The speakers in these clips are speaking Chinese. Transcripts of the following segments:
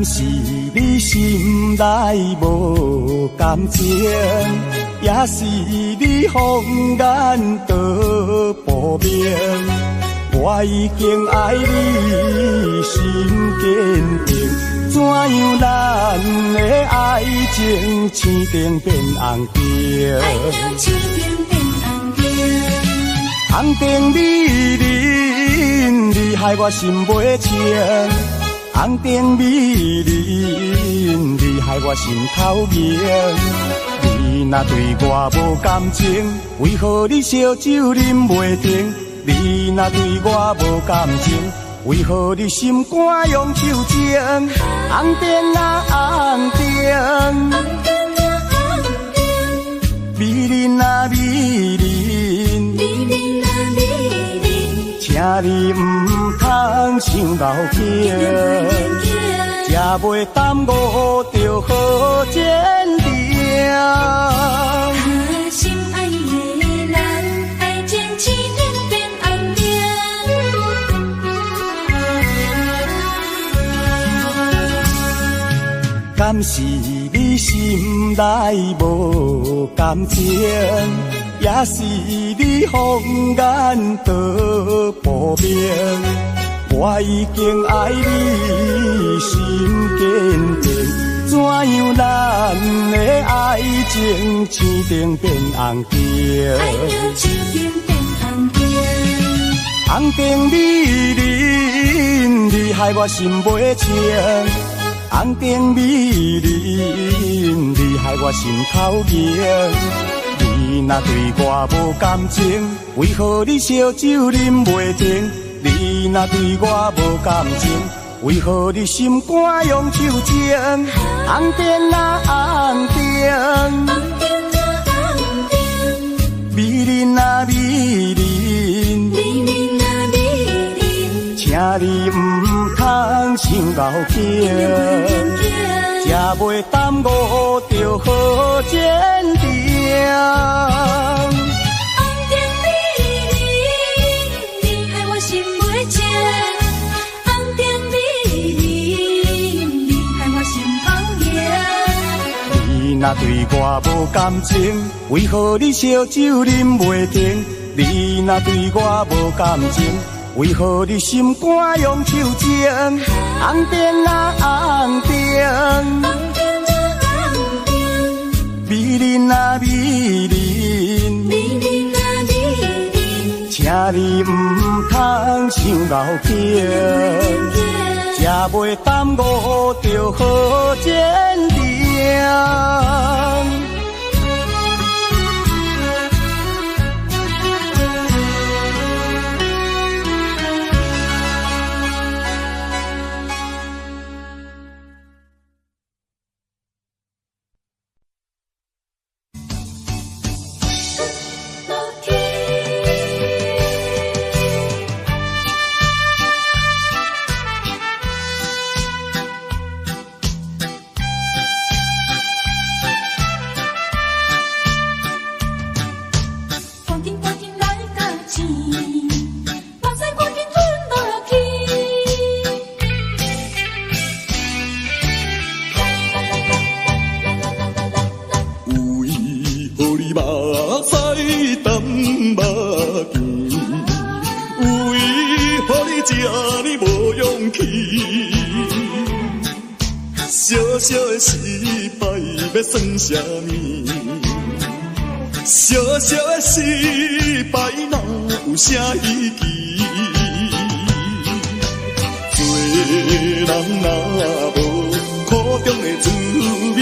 敢是你心内无感情，也是你放眼道不明？我已经爱你心坚定，怎样咱的爱情青灯变红灯？爱情青灯变红灯，红灯美人，你害我心袂清。红灯美人，你害我心头明。你若对我无感情，为何你烧酒啉袂停？你若对我无感情，为何你心肝用手情？红灯啊红灯，红灯啊红灯，美人啊美人，美人啊美人，请你唔通伤脑筋，才袂耽误着好坚定。他心爱的人，爱情青灯变红灯。敢是你心内无感情，也是你放眼道不明？我已经爱你心坚定，怎样咱的爱情青灯变红灯？爱情青灯变红灯，红灯美人，你害我心袂清。红灯美人，你害我心头明。你若对我无感情，为何你烧酒啉袂停？你若对我无感情，为何你心肝用手情？红灯啊红灯，红灯啊红灯，美人啊美人，美人啊美人，请你唔通伤脑筋，才袂耽误着好坚定。红灯美人，你害我心袂静。红灯美人，你害我心头热。你若对我无感情，为何你烧酒啉袂停？你若对我无感情，为何你心肝用手情？红灯啊红灯，红灯啊红灯，美人啊美人，美人啊美人，请你唔通伤脑筋，才袂耽误着好坚定。小的失败要算啥物？小小的失败哪有啥意义？做人哪无苦中的滋味？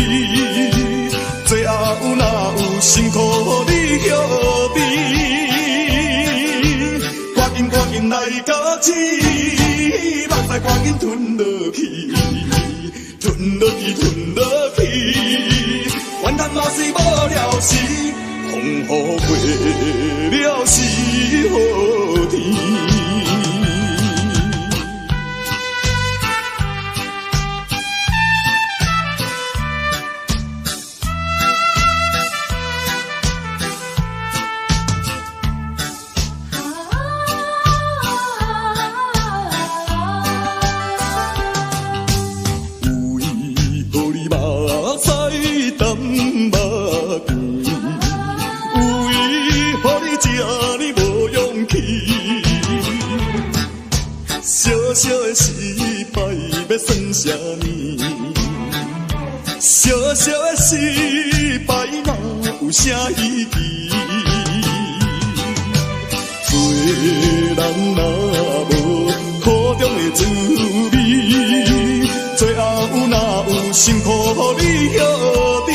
最后哪有辛苦你晓得？赶紧来到起，目屎赶紧吞落去。吞落去，怨叹嘛是无了时，风雨过了是好天。有见，有伊予你这呢无勇气。小小的失败要算啥呢？小小的失败哪有啥意义？做人若无苦中的滋味，最后哪有辛苦予你晓得？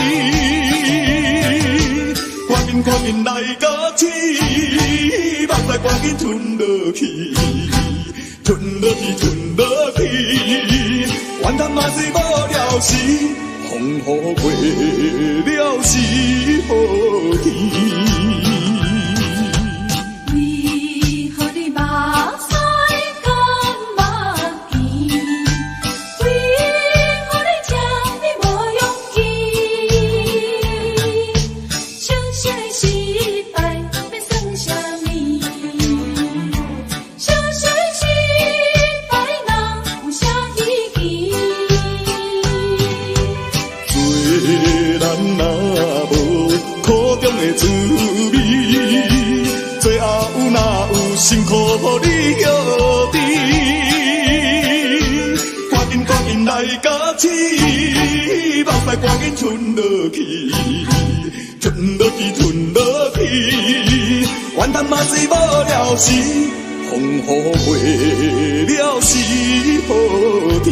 赶紧来甲起，目屎赶紧吞落去，吞落去，吞落去，怨叹嘛是无了时，风雨过了是好天。滋味，最后哪有辛苦予你晓得？赶紧来甲起，目屎赶紧吞落去，吞落去，吞落去，怨叹嘛是无了时，风雨过了是好天。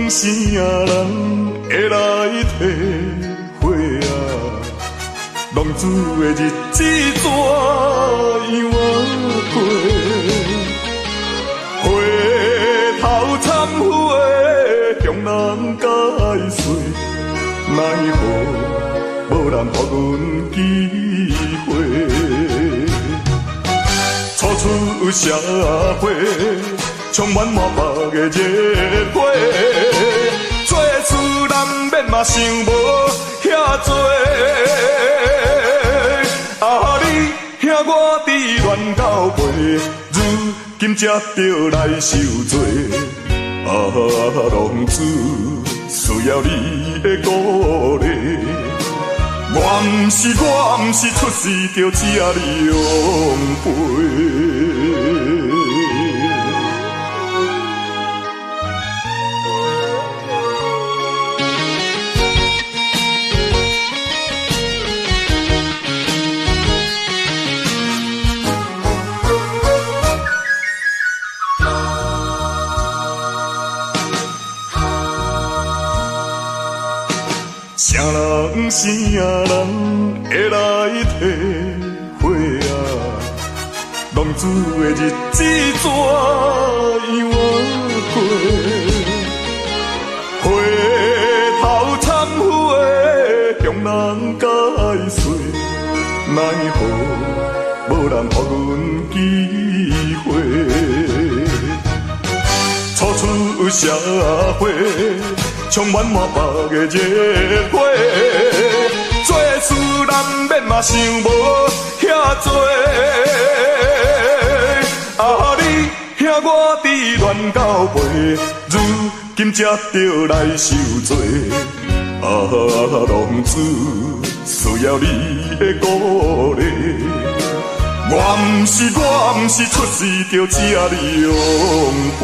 啥人会来体会啊？浪子的日子怎样过？回头忏悔，向人解释，奈何无人给阮机会？初出社会。充满满腹的热火，做事难免嘛想无遐多。啊，你兄我伫乱交陪，如今才着来受罪。啊，浪子需要你的鼓励，我毋是出世着吃你养肥。啥人会来体会啊？浪子的日子怎样过？回头忏悔，向人解释，奈何无人给阮机会？初出社会。充满满腹的热火，做事难免嘛想无遐多。啊，你兄我伫乱交陪，如今才着来受罪。啊，浪子需要你的鼓励，我毋是出世着吃你养肥。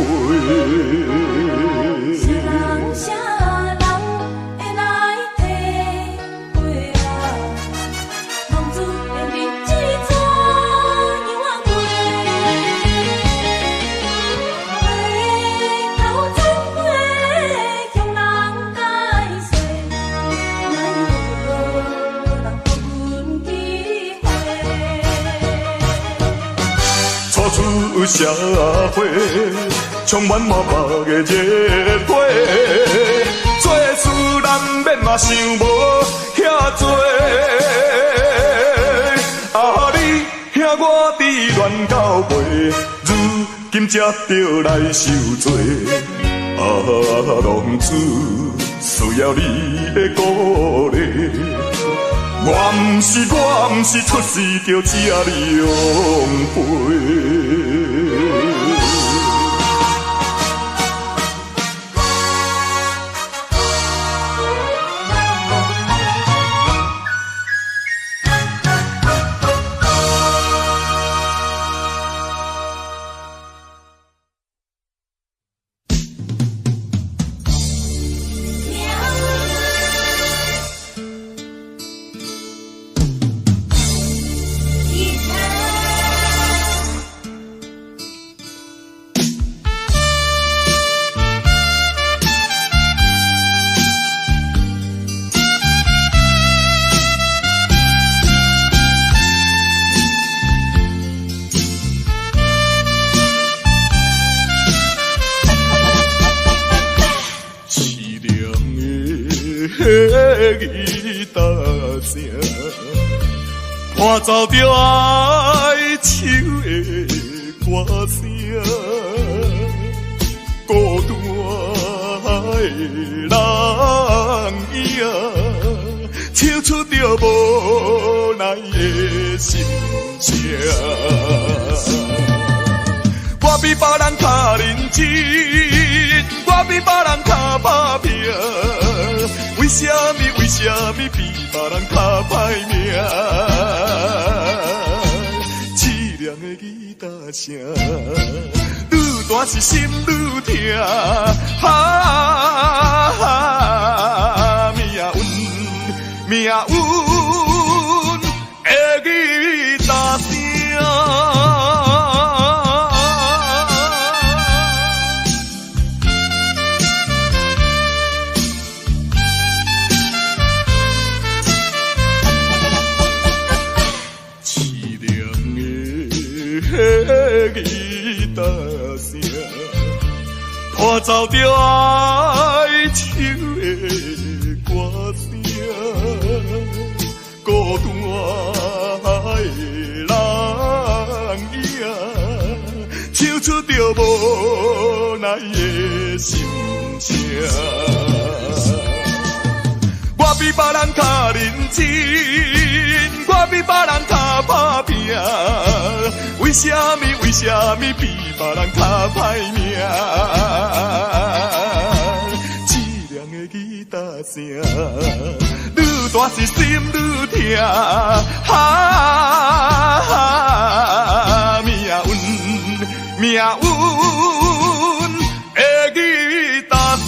回头社会，充满满目的热火。做事难免嘛想无遐多，啊你兄我伫乱到尾，如今才着来受罪。啊，浪子需要你的鼓励。我毋是出世就吃你养肥。吉他声，伴奏着哀愁的歌声，孤单的人影，唱出着无奈的心声。我比别人较认真，我比别人较打拼。为什么比别人较歹命？凄凉的吉他声，愈大是心愈痛。命运的吉他声。吉他声，伴奏着哀愁的歌声，孤单的人影，唱出着无奈的心声。我比别人较认真，我比别人较打拼。为什么比别人较歹命？凄凉的吉他声，愈大是心愈痛。命运的吉他声。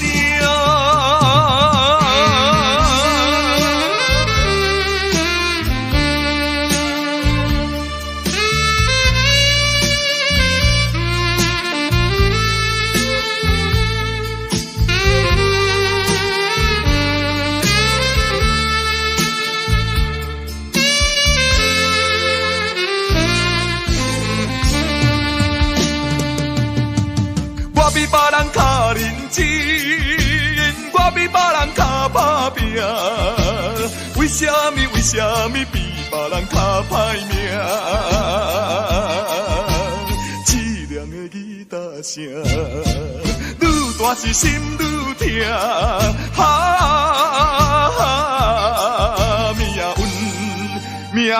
我比别人较认真，我比别人较打拼。为什么比别人较歹命？凄凉的吉他声，愈大是心愈痛。命运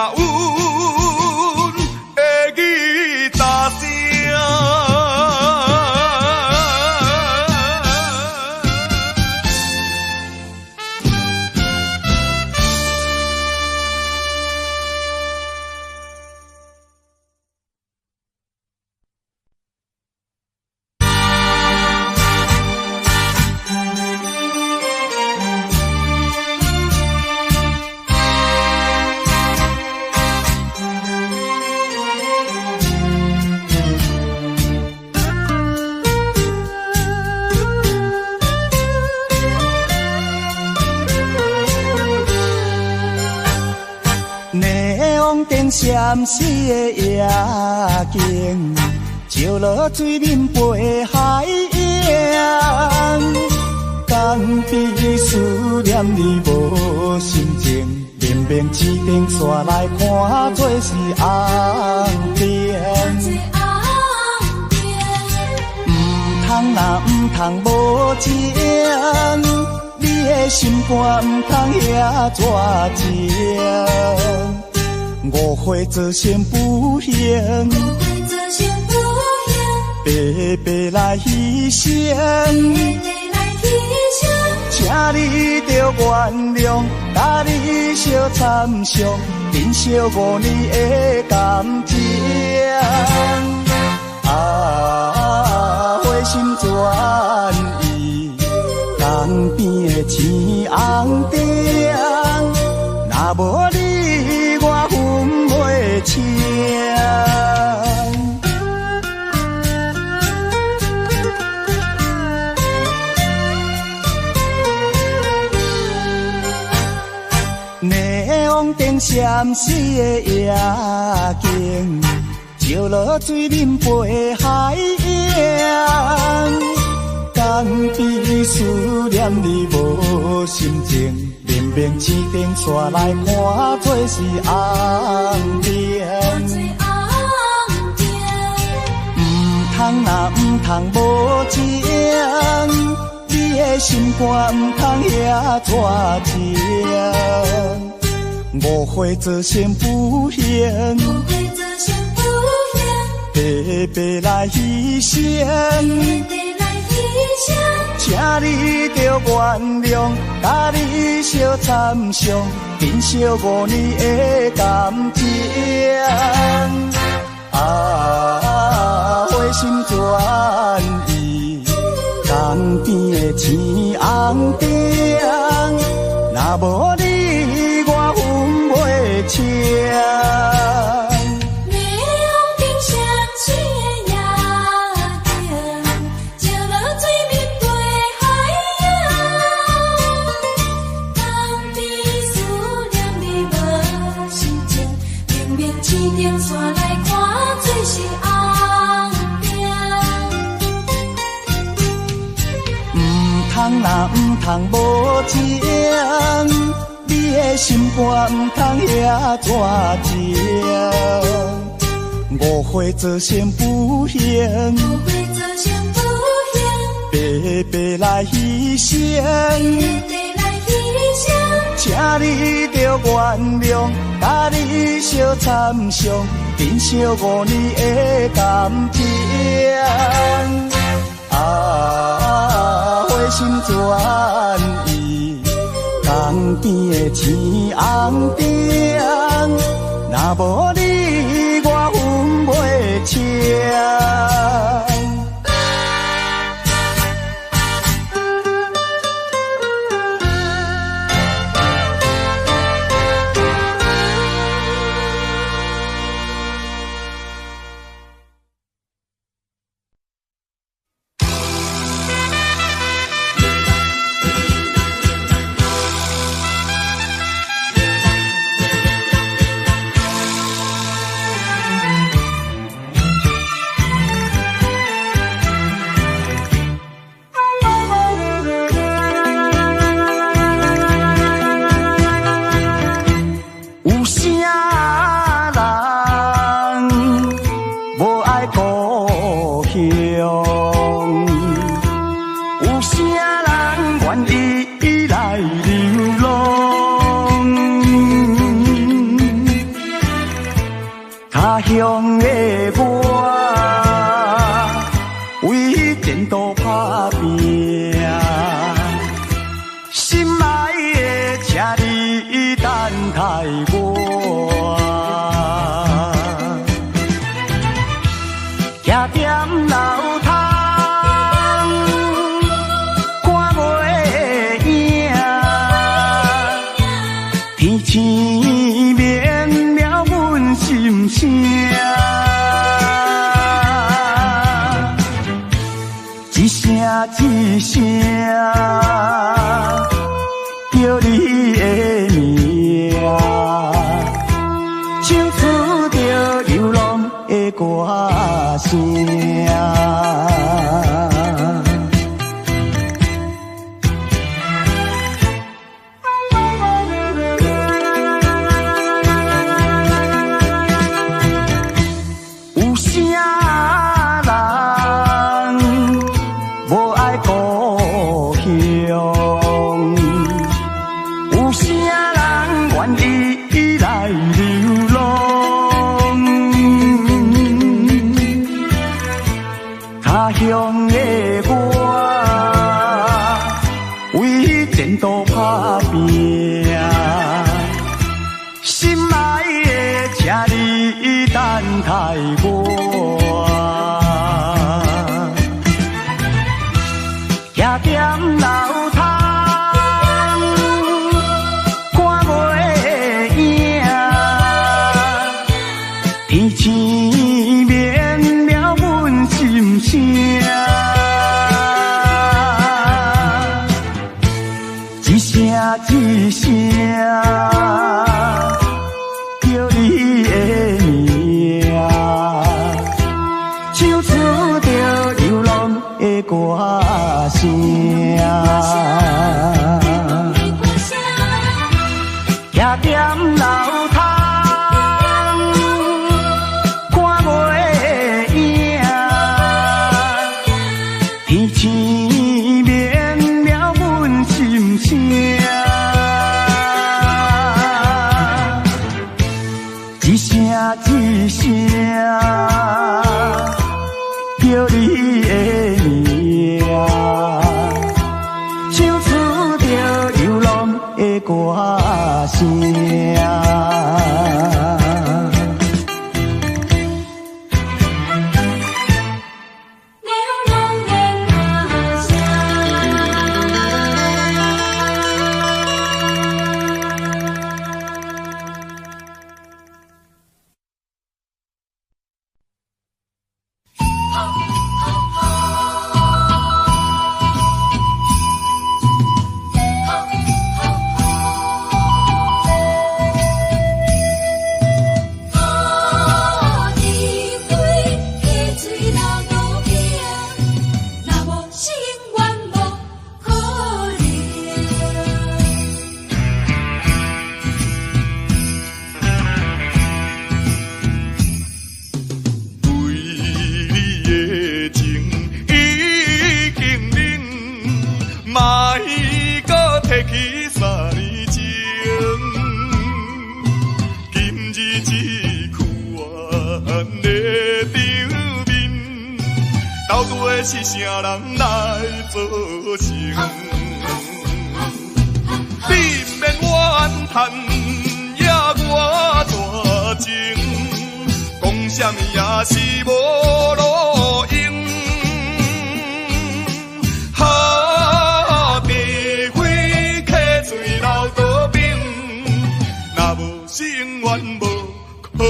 的吉他声。闪烁的夜景，石落水面陪海洋，江边思念你无心情，绵绵刺顶煞来看做是红灯。唔通无情，你的心肝唔通遐绝情。误会做成不幸，白白来牺牲。请你着原谅，甲你相参详，珍惜5年的感情。花心转意，江边的青红灯，若无你我分袂清。霓虹灯闪烁的夜景，石落水面陪海洋，江边思念你无心情，绵绵刺顶煞来看做是红灯。唔通无情，你的心肝唔通遐绝情。误会做成不幸，白白来牺牲。请你着原谅，甲你相参详，珍惜5年的感情。花心转意，江边的青红灯，若无你我分袂清。唔通无情，你的心肝唔通遐绝情。误会做成不幸，白白来牺牲。请你着原谅，甲你相参详，珍惜5年的感情。花心转意，江边的青红灯，若无你我分袂清。一声叫你的名，唱出着流浪的歌声。有啥人无爱故乡？有啥人愿意来流浪？他乡的我，为前途打拼，心爱的请你等待我，徛踮楼头。天星绵渺阮心声，一声一声叫你的名，唱出着流浪的歌声，徛踮楼头。天星绵渺阮心声，一声一声叫你的名，唱出着流浪的歌声。是啥人来作成？你免怨叹，也我大情，讲什么也是无路用。哈，白花客醉流刀兵，若无是永远无可能。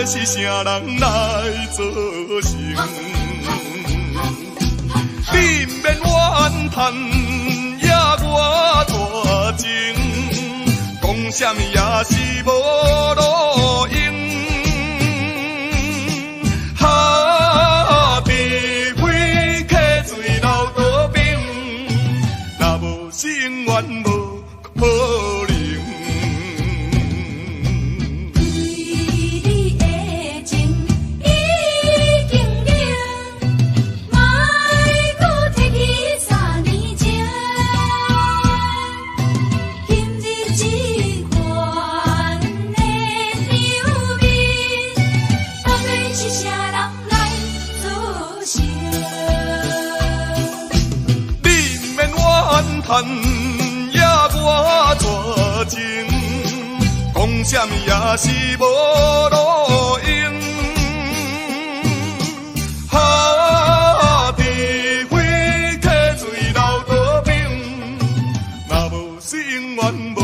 是啥人来作成？你免怨叹，也我大情，讲什么也是无路用。哈，白花客醉流刀兵，若无是永远无可能。是啥人来作成？也我绝情，讲什么也是无路用。哈，智慧溪水流倒冰，若无是永远无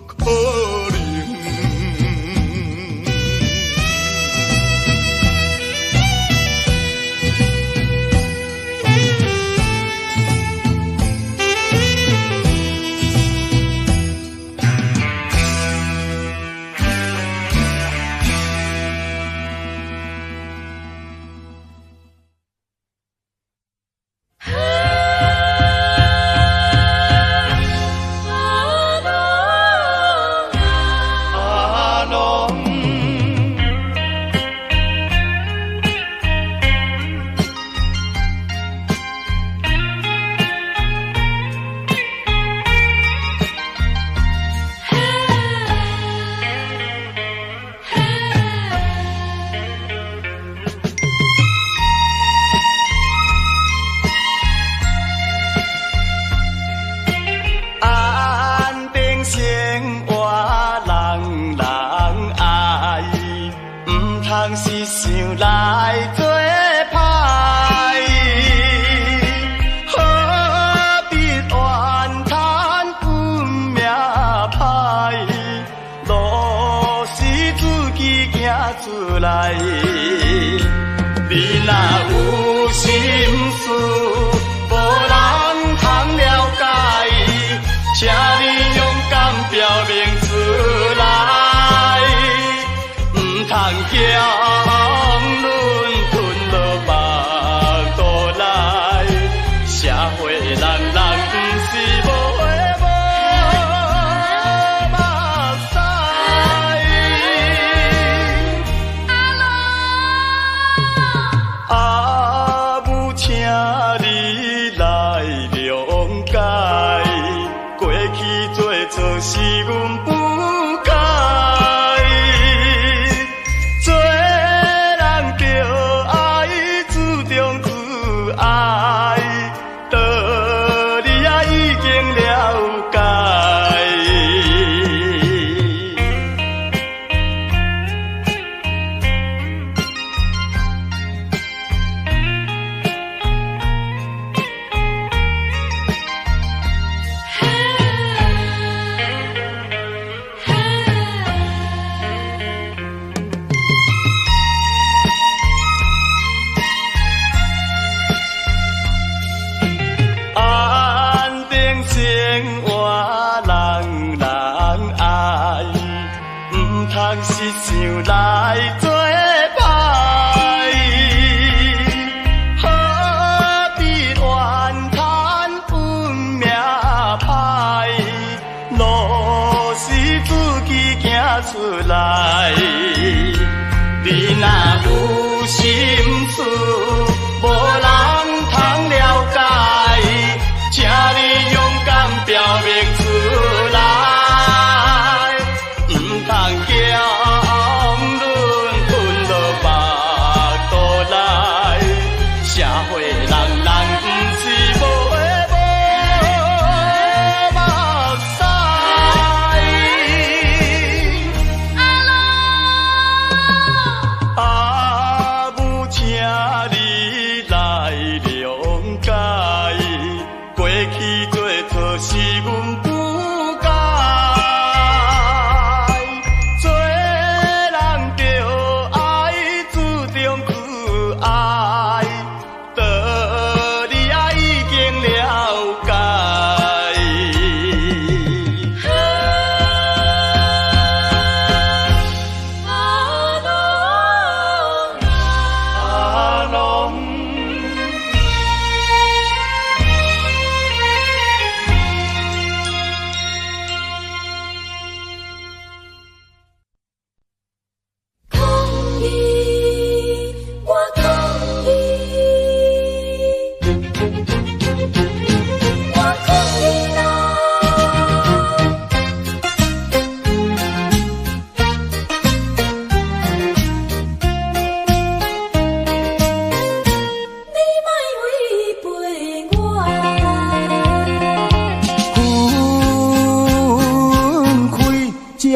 可能。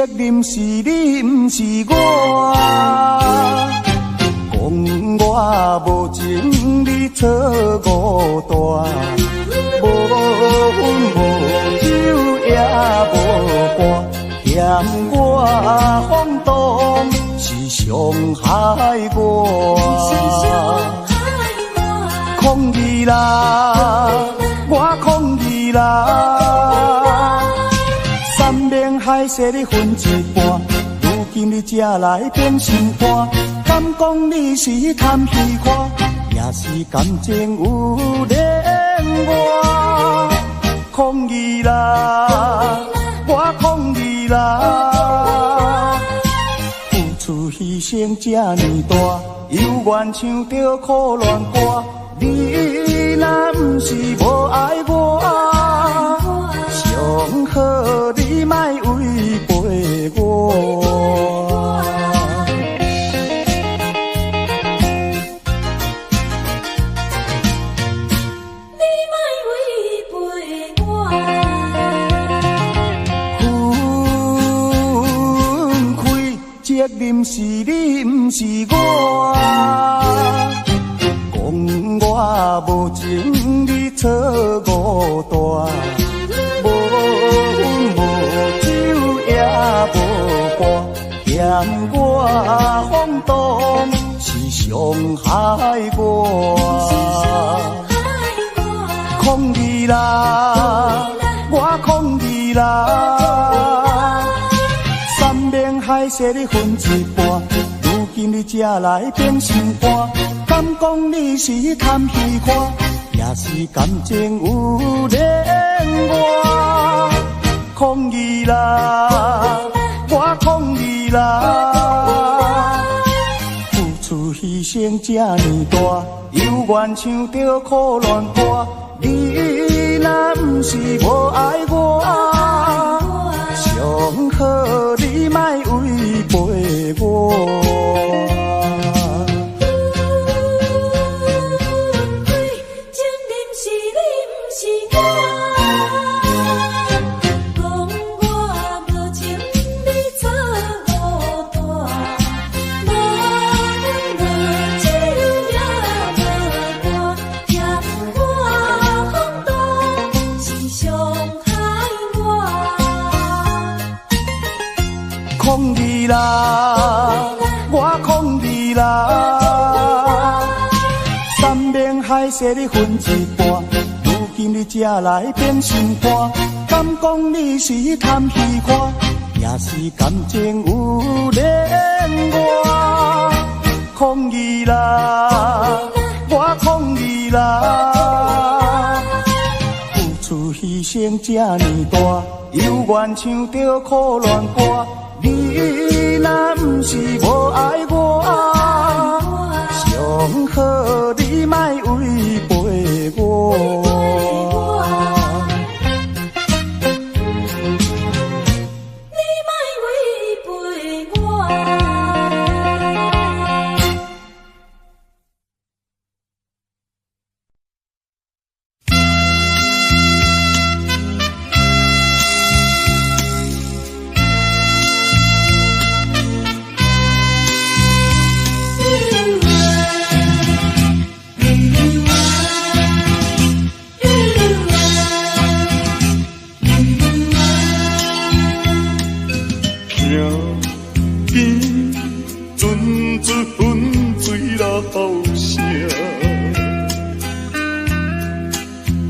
责任是你，不是我。讲我无情，你错误大。无阮无酒也无伴，嫌我放荡是伤害我。抗议啦！我抗议啦！山盟海誓你分一半，如今你才来变心肝，敢讲你是贪虚看，也是感情有恋我。抗议啦！我抗议啦！付出牺牲这呢大，犹原唱着苦恋歌。你若不是无爱我，上好你莫违背我。你莫违背我。分开责任是你，不是我。我无情，你错误大，无阮无酒也无伴，嫌我放荡是伤害我。抗议啦！我抗议啦！山盟海誓你分一半，如今你才来变心肝。敢讲你是贪虚看，也是感情有恋我。抗议啦！我抗议啦！付出牺牲这呢大，犹原唱着苦恋歌。你若不是无爱我，上好你莫违背我。抗议啦！我抗议啦！山盟海誓你分一半，如今你才来变心肝。敢讲你是贪虚看，也是感情有恋我。抗议啦！我抗议啦！付出牺牲这呢大，犹原唱着苦恋歌。你若不是无爱我，上好你莫违背我。你莫违背我。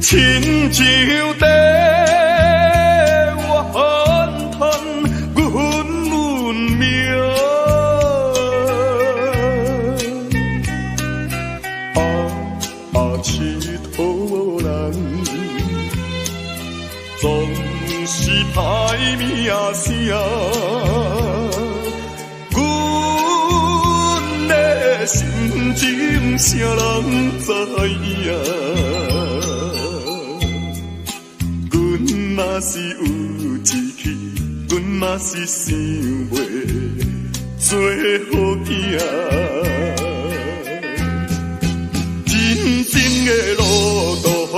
亲像地我翻腾阮运命，佚佗人总是歹名声，阮的心情谁人知影？嘛是有志气，阮嘛是想袂做好囝。人生的路途，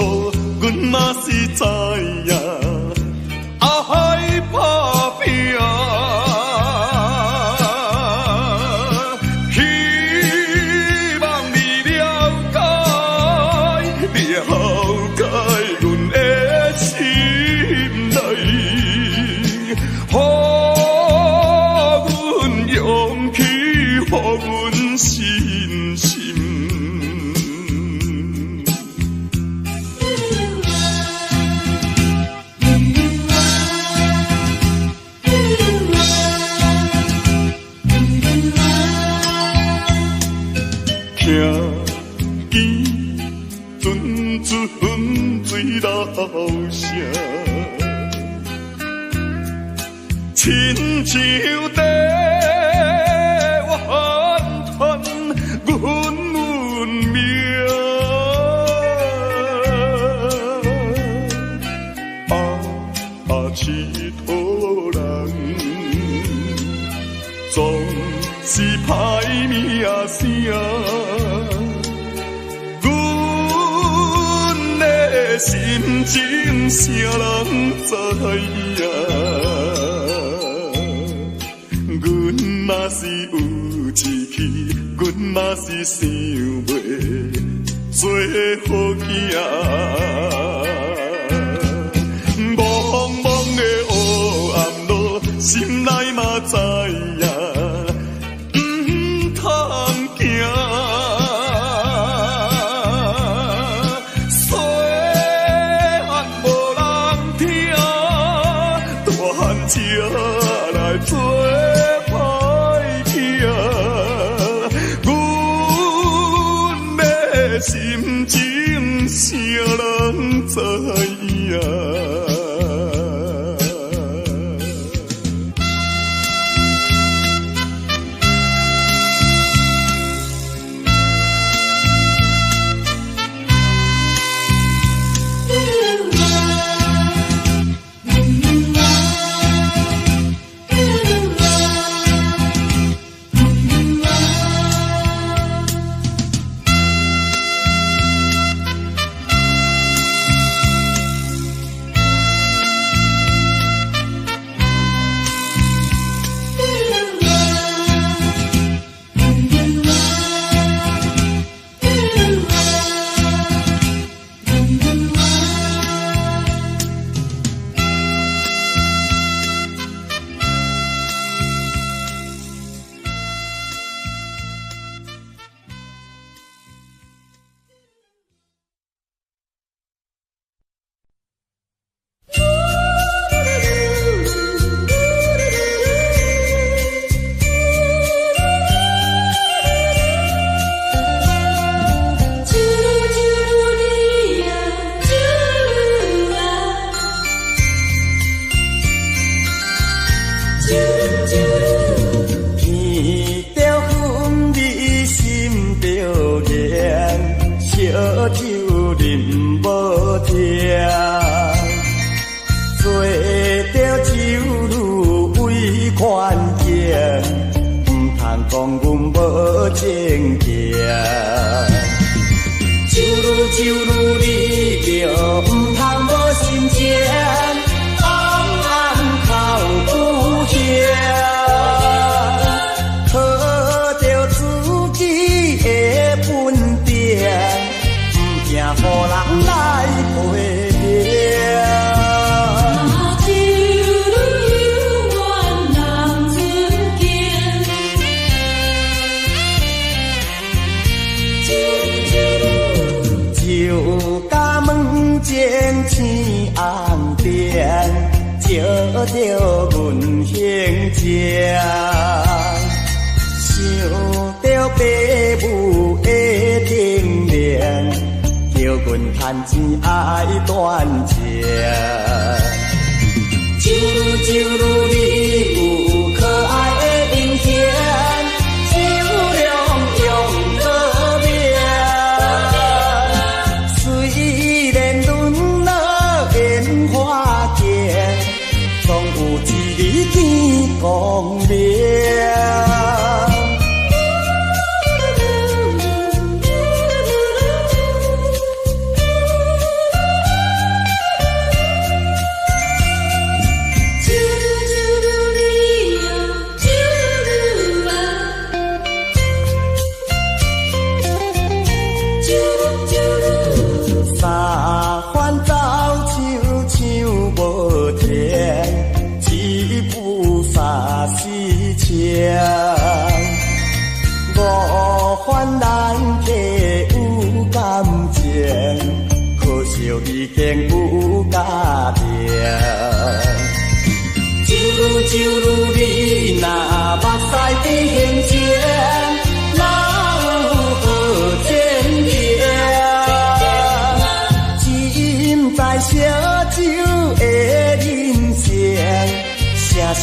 阮嘛是知影，爱打拼。亲像在完全阮运命，佚佗人总是歹名声。心情啥人知影？阮嘛是有一气，阮嘛是想袂做好囝。茫茫的黑暗路，心内嘛知影，唔通行。车来做歹囝，阮的心情啥人知影？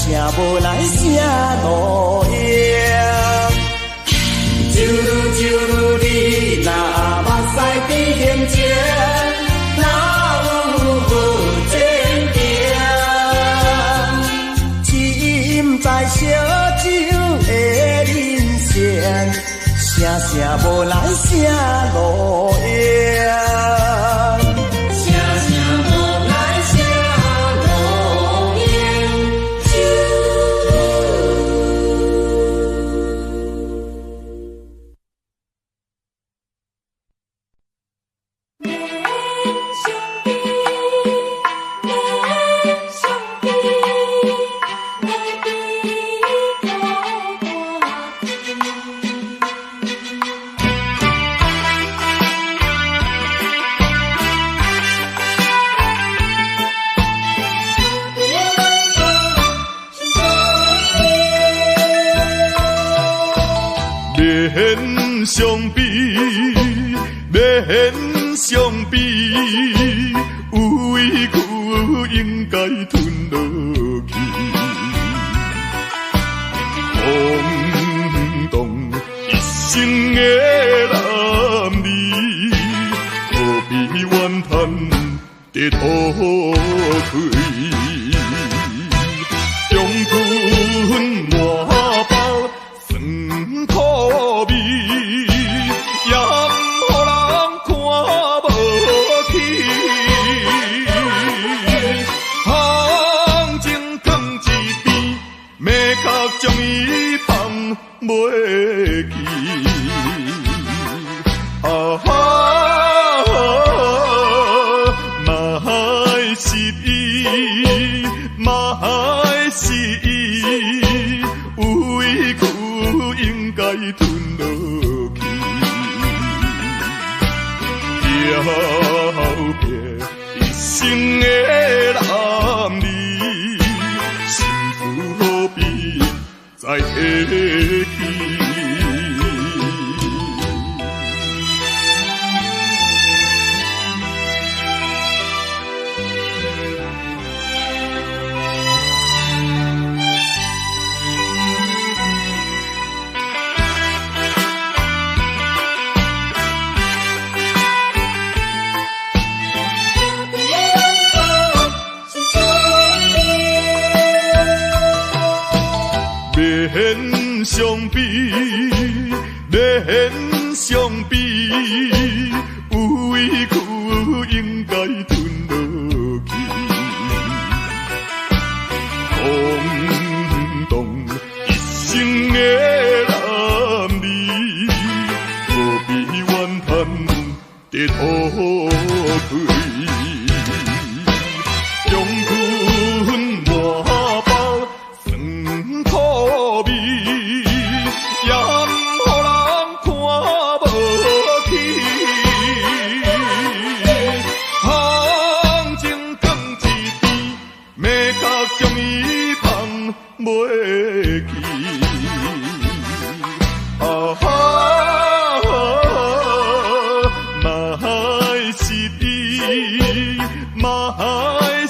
声无来声路影。就如你若目屎滴现前，哪有无前程？只在烧酒的人生，声声无来声路影。免相比，免相比，有委屈应该吞落去。空洞一生的男儿，何必怨叹在土堆？中吞满包酸苦味，也毋予人看无起。行情放一边，要甲将伊放袂记。嘛是伊，嘛是伊，有委屈应该吞落去。了别一生的男儿，心事何必再提起？免相比，免相比，有委屈应该吞落去。空洞一生的男儿，何必怨叹在土堆？中吞满包酸苦味，也毋予人看无起。行情放一边，要甲将伊放袂记。嘛是伊，嘛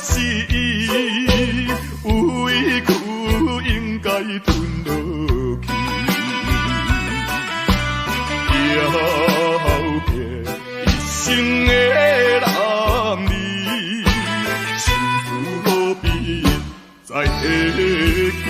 是伊，有委屈应该吞落去。了别一生的男儿，心事何必再提起？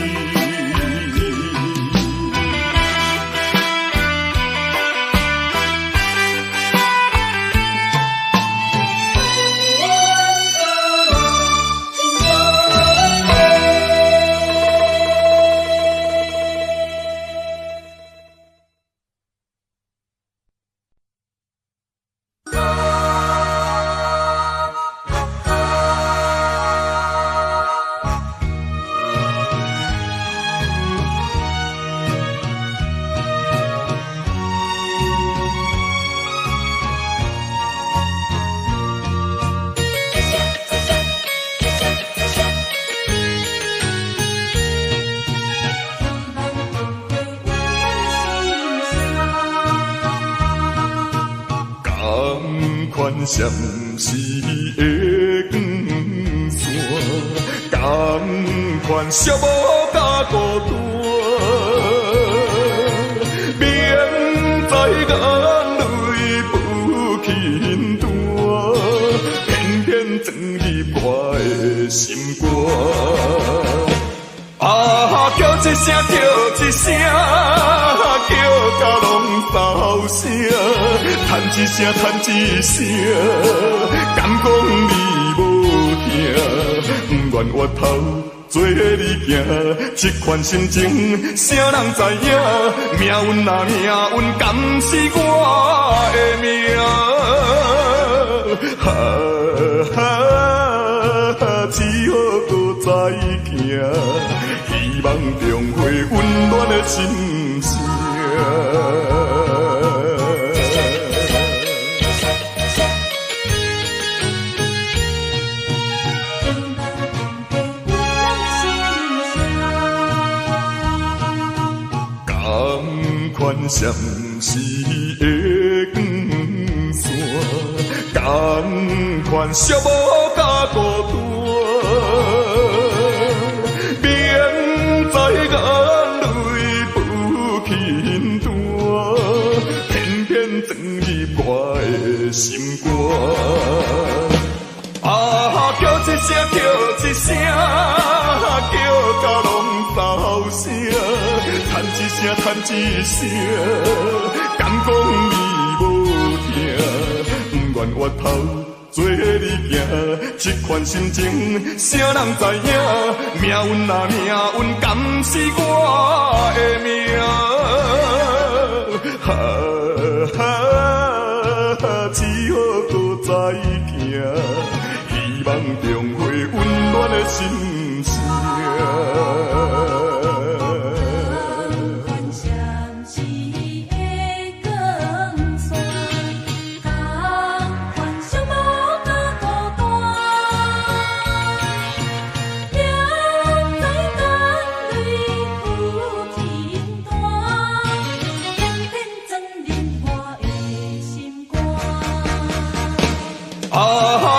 闪时的光线，款寂寞甲孤单，明知眼泪不轻弹，偏偏钻入我的心肝。啊，叫一声，叫一声，叫甲拢扫声，叹一声，叹一声，敢讲你无听？不愿回头做你行，这款心情，谁人知影？命运啊命运，敢是我的命？哈哈，只好搁再行。希望重回温暖的心声。同款闪烁的光线，同款寂寞甲孤单。眼泪不轻弹，偏偏钻入我的心肝。啊，叫一声，叫一声，叫甲拢扫声，叹一声，叹一声，敢讲你无听？不愿回头做你行，这款心情，谁人知影？命运啊命运，敢是我的命？哈哈，只好搁再行，希望重回温暖的心声。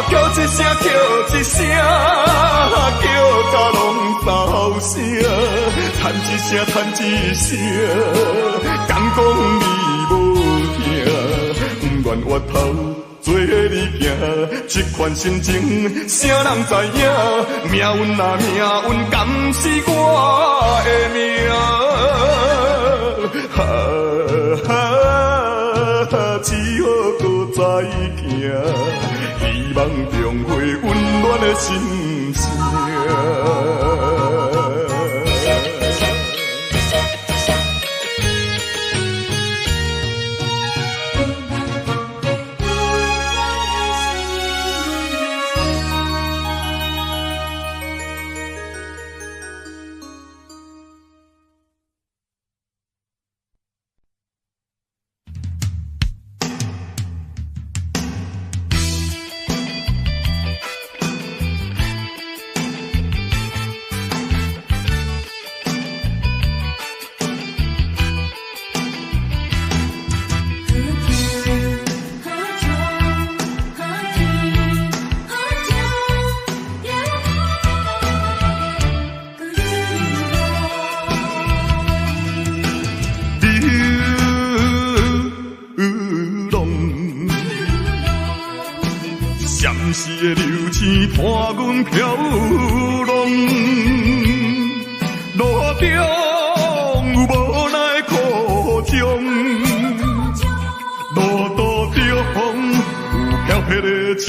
叫一声，叫一声，叫甲拢扫声，叹一声，叹一声，敢讲你无听？不愿回头做你行，这款心情，谁人知影？命运啊命运，敢是我的命？哈哈，只好搁再行。希望重回温暖的心声。流星伴阮飘浪，路中有无奈苦衷，路途中有飘撇的笑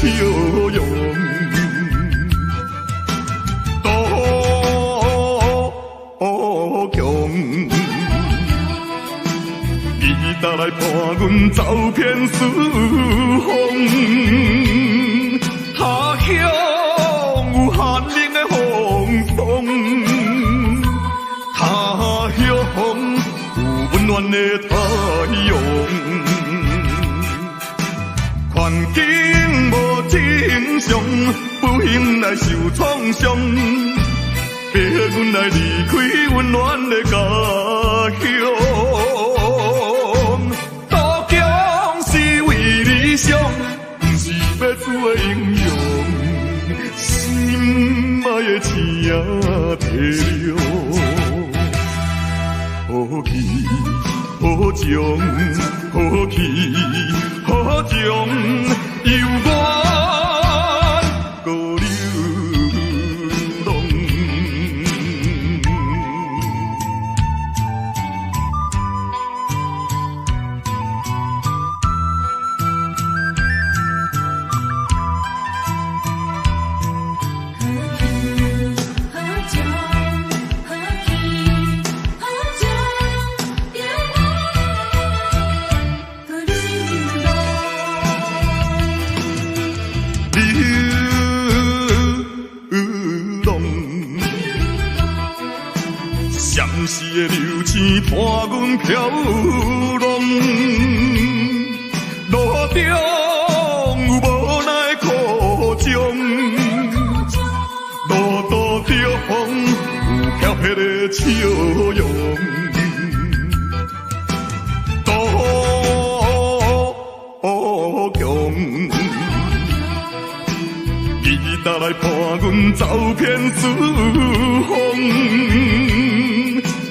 容，多强，伊搭来伴阮走遍四方。他乡有寒冷的风霜，他乡有温暖的太阳。环境无正常，不幸来受创伤，逼阮来离开温暖的家乡。渡江是为理想，不是要做英雄。心爱的提了，好气好情好气好情，犹原搁流浪。相思的流星伴阮飘浪，路中有无奈苦衷，路途中有飘撇的笑容，多强。你打来伴阮走遍四方，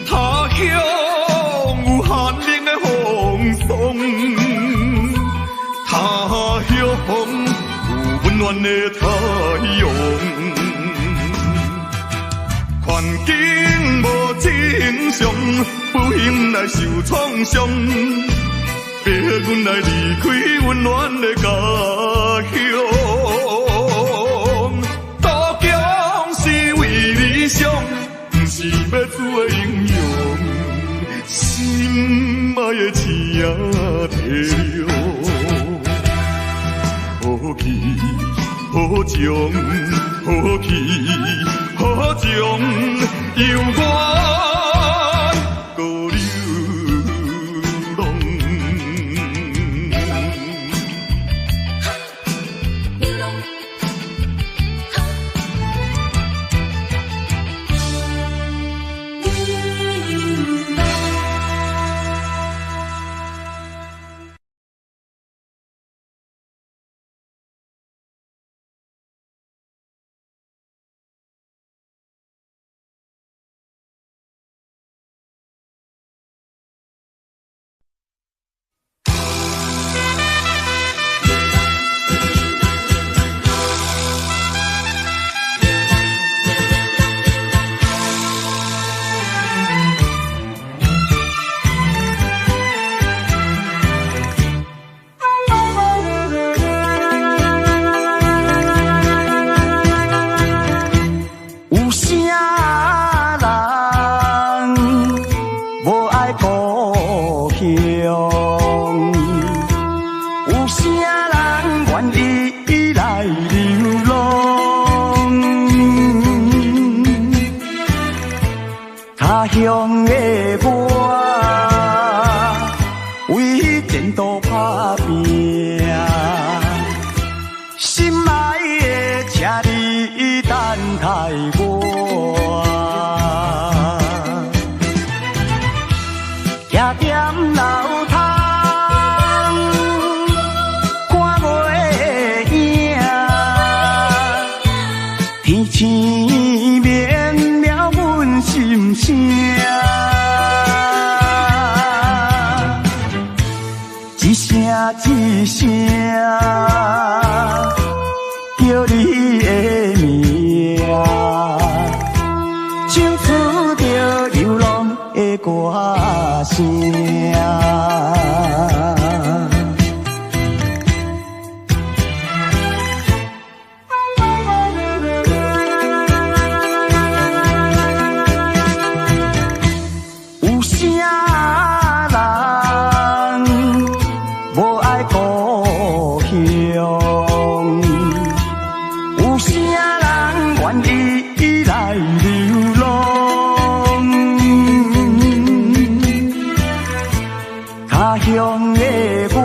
他乡有寒冷的风霜，他乡有温暖的太阳。环境无正常，不幸来受创伤，逼阮来离开温暖的家乡。理想不是要做的英雄，心爱的星仔提了，好气好情好气好情，犹原搁流浪。他乡的我，为前途打拼，心爱的，请你等待我，徛踮楼窗，看月影，天星绵渺阮心声。一声一声叫你的名，唱出着流浪的歌声。有啥人无爱故乡？有啥人愿意来流浪？他乡的我，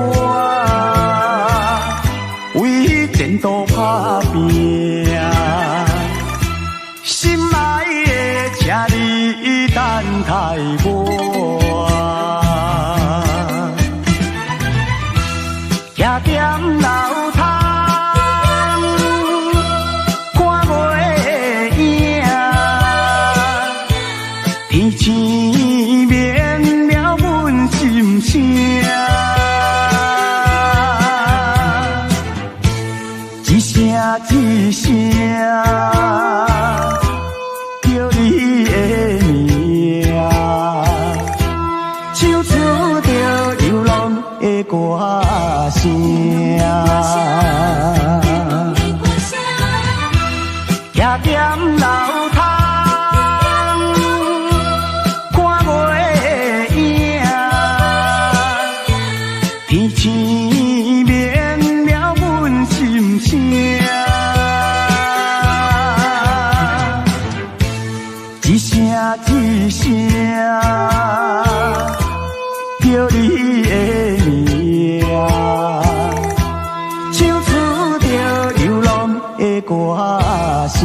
为前途打拼，心爱的，请你等待我。徛踮楼窗，看月影，一声，叫你的名，唱出着流浪的歌声。徛踮楼窗，看月影，天星明了阮心声。一声一声，叫你的名，唱出着流浪的歌声。